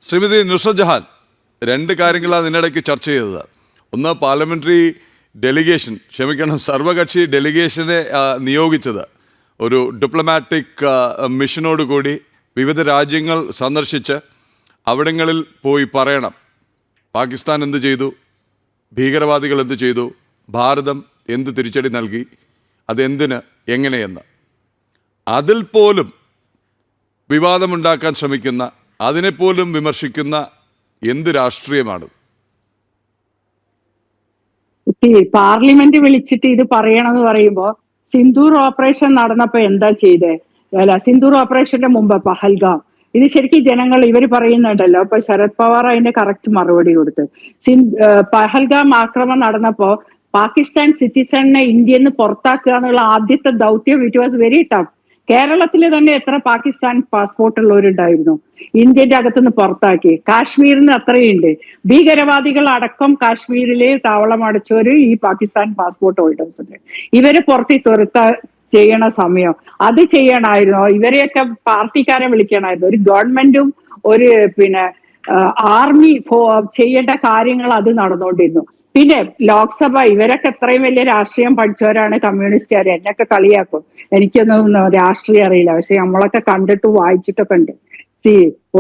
ശ്രീമതി നുസ്രത് ജഹാൻ, രണ്ട് കാര്യങ്ങളാണ് ഇതിനിടയ്ക്ക് ചർച്ച ചെയ്തത്. ഒന്ന്, പാർലമെൻ്ററി ഡെലിഗേഷൻ, സർവകക്ഷി ഡെലിഗേഷനെ നിയോഗിച്ചത് ഒരു ഡിപ്ലോമാറ്റിക് മിഷനോടുകൂടി വിവിധ രാജ്യങ്ങൾ സന്ദർശിച്ച് അവിടങ്ങളിൽ പോയി പറയണം പാകിസ്ഥാൻ എന്ത് ചെയ്തു, ഭീകരവാദികൾ എന്ത് ചെയ്തു, ഭാരതം എന്ത് തിരിച്ചടി നൽകി, അതെന്തിന്, എങ്ങനെയെന്ന്. അതിൽ പോലും വിവാദമുണ്ടാക്കാൻ ശ്രമിക്കുന്ന, അതിനെപ്പോലും വിമർശിക്കുന്ന എന്ത് രാഷ്ട്രീയമാണ്? പാർലമെന്റ് വിളിച്ചിട്ട് ഇത് പറയണമെന്ന് പറയുമ്പോ സിന്ദൂർ ഓപ്പറേഷൻ നടന്നപ്പോ എന്താ ചെയ്തേ? അല്ല, സിന്ദൂർ ഓപ്പറേഷന്റെ മുമ്പ് പഹൽഗാം, ഇത് ശരിക്കും ജനങ്ങൾ ഇവര് പറയുന്നുണ്ടല്ലോ. അപ്പൊ ശരത് പവാർ അതിന്റെ കറക്റ്റ് മറുപടി കൊടുത്ത്. പഹൽഗാം ആക്രമണം നടന്നപ്പോ പാകിസ്ഥാൻ സിറ്റിസണിനെ ഇന്ത്യയിൽ നിന്ന് പുറത്താക്കുക എന്നുള്ള ആദ്യത്തെ ദൗത്യം ഇറ്റ് വാസ് വെരി ടഫ്. കേരളത്തിൽ തന്നെ എത്ര പാകിസ്ഥാൻ പാസ്പോർട്ട് ഉള്ളവരുണ്ടായിരുന്നു? ഇന്ത്യന്റെ അകത്തുനിന്ന് പുറത്താക്കി. കാശ്മീരിൽ നിന്ന് അത്രയുണ്ട്. ഭീകരവാദികൾ അടക്കം കാശ്മീരിലെ താവളം അടച്ചവര് ഈ പാകിസ്ഥാൻ പാസ്പോർട്ട് ഹോൾഡേഴ്സ് ഉണ്ട്. ഇവരെ പുറത്ത് തുരത്ത ചെയ്യണ സമയം അത് ചെയ്യണമായിരുന്നു. ഇവരെയൊക്കെ പാർട്ടിക്കാരെ വിളിക്കണമായിരുന്നു. ഒരു ഗവൺമെന്റും ഒരു ആർമി ചെയ്യേണ്ട കാര്യങ്ങൾ അത് നടന്നുകൊണ്ടിരുന്നു. പിന്നെ ലോക്സഭ, ഇവരൊക്കെ എത്രയും വലിയ രാഷ്ട്രീയം പഠിച്ചവരാണ് കമ്മ്യൂണിസ്റ്റുകാർ. എന്നൊക്കെ കളിയാക്കും. എനിക്കൊന്നും രാഷ്ട്രീയം അറിയില്ല, പക്ഷെ നമ്മളൊക്കെ കണ്ടിട്ട് വായിച്ചിട്ടൊക്കെ ഉണ്ട്.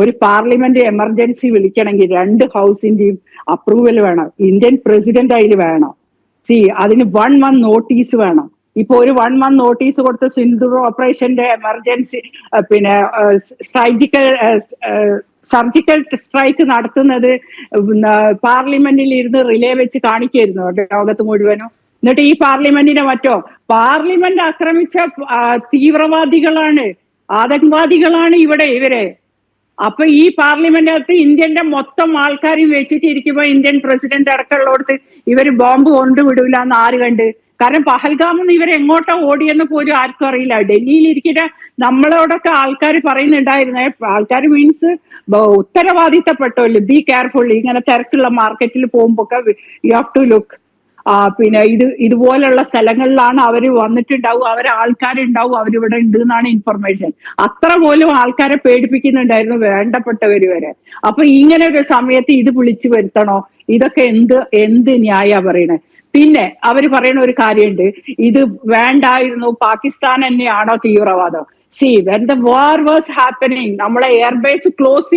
ഒരു പാർലമെന്റ് എമർജൻസി വിളിക്കണമെങ്കിൽ 2 ഹൗസിന്റെയും അപ്രൂവൽ വേണം. ഇന്ത്യൻ പ്രസിഡന്റ് അതിൽ വേണം. അതിന് 1 month നോട്ടീസ് വേണം. ഇപ്പൊ ഒരു 1 month നോട്ടീസ് കൊടുത്ത് സിന്ദൂർ ഓപ്പറേഷന്റെ എമർജൻസി സർജിക്കൽ സ്ട്രൈക്ക് നടത്തുന്നത് പാർലമെന്റിൽ ഇരുന്ന് റിലേ വെച്ച് കാണിക്കായിരുന്നു ലോകത്ത് മുഴുവനും. എന്നിട്ട് ഈ പാർലമെന്റിനെ പാർലമെന്റ് ആക്രമിച്ച തീവ്രവാദികളാണ്, ആതങ്കവാദികളാണ് ഇവരെ. അപ്പൊ ഈ പാർലമെന്റിനകത്ത് ഇന്ത്യന്റെ മൊത്തം ആൾക്കാരും വെച്ചിട്ട് ഇരിക്കുമ്പോ ഇന്ത്യൻ പ്രസിഡന്റ് അടക്കമുള്ളടത്ത് ഇവര് ബോംബ് കൊണ്ടുവിടൂല എന്ന് ആര് കണ്ട്? കാരണം പഹൽഗാമെന്ന് ഇവരെങ്ങോട്ടാ ഓടിയെന്ന് പോലും ആർക്കും അറിയില്ല. ഡൽഹിയിൽ ഇരിക്കുന്ന നമ്മളോടൊക്കെ ആൾക്കാർ പറയുന്നുണ്ടായിരുന്നേ, ആൾക്കാർ മീൻസ് ഉത്തരവാദിത്തപ്പെട്ടല്ലോ, ബി കെയർഫുൾ, ഇങ്ങനെ തിരക്കുള്ള മാർക്കറ്റിൽ പോകുമ്പോ യു ഹാവ് ടു ലുക്ക്. ഇതുപോലുള്ള സ്ഥലങ്ങളിലാണ് അവര് വന്നിട്ടുണ്ടാവും, അവരെ ആൾക്കാരുണ്ടാവും, അവരിവിടെ ഉണ്ട് എന്നാണ് ഇൻഫർമേഷൻ. അത്ര പോലും ആൾക്കാരെ പേടിപ്പിക്കുന്നുണ്ടായിരുന്നു, വേണ്ടപ്പെട്ടവര് വരെ. അപ്പൊ ഇങ്ങനെ ഒരു സമയത്ത് ഇത് വിളിച്ചു വരുത്തണോ? ഇതൊക്കെ എന്ത് ന്യായ പറയണേ? പിന്നെ അവര് പറയുന്ന ഒരു കാര്യമുണ്ട്, ഇത് വേണ്ടായിരുന്നു, പാകിസ്ഥാൻ തന്നെയാണോ തീവ്രവാദം? When the war was happening, നമ്മളെ എയർബേസ് ക്ലോസ്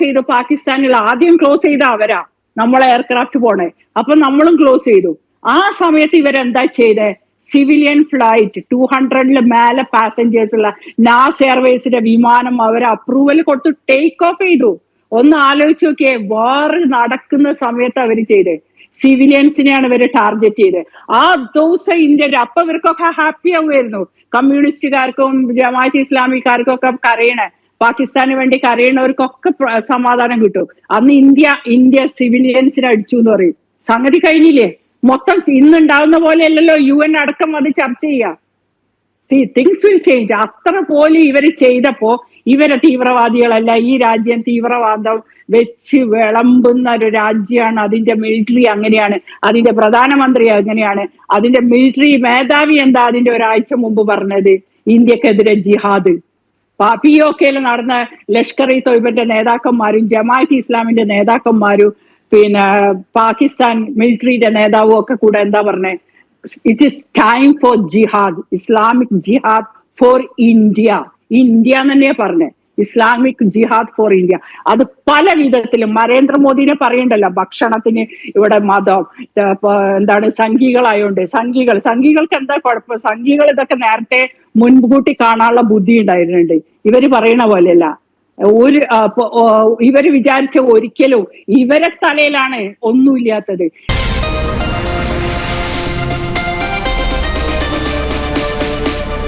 ചെയ്തു പാകിസ്ഥാനിൽ. ആദ്യം ക്ലോസ് ചെയ്ത അവരാ, നമ്മളെ എയർക്രാഫ്റ്റ് പോണേ. അപ്പൊ നമ്മളും ക്ലോസ് ചെയ്തു. ആ സമയത്ത് ഇവരെന്താ ചെയ്തേ? സിവിലിയൻ ഫ്ലൈറ്റ് 200 മേലെ പാസഞ്ചേഴ്സ് ഉള്ള നാസ് എയർവേസിന്റെ വിമാനം അവര് അപ്രൂവൽ കൊടുത്ത് ടേക്ക് ഓഫ് ചെയ്തു. ഒന്ന് ആലോചിച്ച് നോക്കിയേ, വാർ നടക്കുന്ന സമയത്ത് അവര് ചെയ്തേ. സിവിലിയൻസിനെയാണ് ഇവര് ടാർഗറ്റ് ചെയ്തത്. ആ ദിവസം ഇന്ത്യയുടെ അപ്പൊ ഇവർക്കൊക്കെ ഹാപ്പി ആവുമായിരുന്നു. കമ്മ്യൂണിസ്റ്റുകാർക്കും ജമാഅത്ത് ഇസ്ലാമിക്കാർക്കും ഒക്കെ കരയണേ, പാകിസ്ഥാന് വേണ്ടി കരയണവർക്കൊക്കെ സമാധാനം കിട്ടും. അന്ന് ഇന്ത്യ സിവിലിയൻസിനെ അടിച്ചു എന്ന് പറയും. സംഗതി കഴിഞ്ഞില്ലേ? മൊത്തം ഇന്നുണ്ടാവുന്ന പോലെയല്ലല്ലോ UN അടക്കം അത് ചർച്ച ചെയ്യാം. Things will change. അത്ര പോലും ഇവര് ചെയ്തപ്പോ ഇവരെ തീവ്രവാദികളല്ല, ഈ രാജ്യം തീവ്രവാദം വെച്ച് വിളമ്പുന്ന ഒരു രാജ്യമാണ്. അതിന്റെ മിലിറ്ററി അങ്ങനെയാണ്, അതിന്റെ പ്രധാനമന്ത്രി അങ്ങനെയാണ്, അതിന്റെ മിലിറ്ററി മേധാവി എന്താ അതിന്റെ ഒരാഴ്ച മുമ്പ് പറഞ്ഞത്? ഇന്ത്യക്കെതിരെ ജിഹാദ്. POK നടന്ന ലഷ്കർ-ഇ-തോയ്ബന്റെ നേതാക്കന്മാരും ജമാഅത്ത് ഇസ്ലാമിന്റെ നേതാക്കന്മാരും പാകിസ്ഥാൻ മിലിറ്ററിയുടെ നേതാവും ഒക്കെ കൂടെ എന്താ പറഞ്ഞേ? It is time for jihad, Islamic jihad for India. India തന്നെയാ പറഞ്ഞേ, ഇസ്ലാമിക് ജിഹാദ് ഫോർ ഇന്ത്യ. അത് പല വിധത്തിലും നരേന്ദ്രമോദിനെ പറയണ്ടല്ലോ, ഭക്ഷണത്തിന് ഇവിടെ മതം, സംഘികളായോണ്ട് സംഘികൾക്ക് എന്താ കുഴപ്പം? സംഘികൾ ഇതൊക്കെ നേരത്തെ മുൻകൂട്ടി കാണാനുള്ള ബുദ്ധി ഉണ്ടായിരുന്നുണ്ട്. ഇവര് പറയണ പോലെയല്ല. ഇവര് വിചാരിച്ച ഒരിക്കലും ഇവരെ തലയിലാണ് ഒന്നുമില്ലാത്തത്.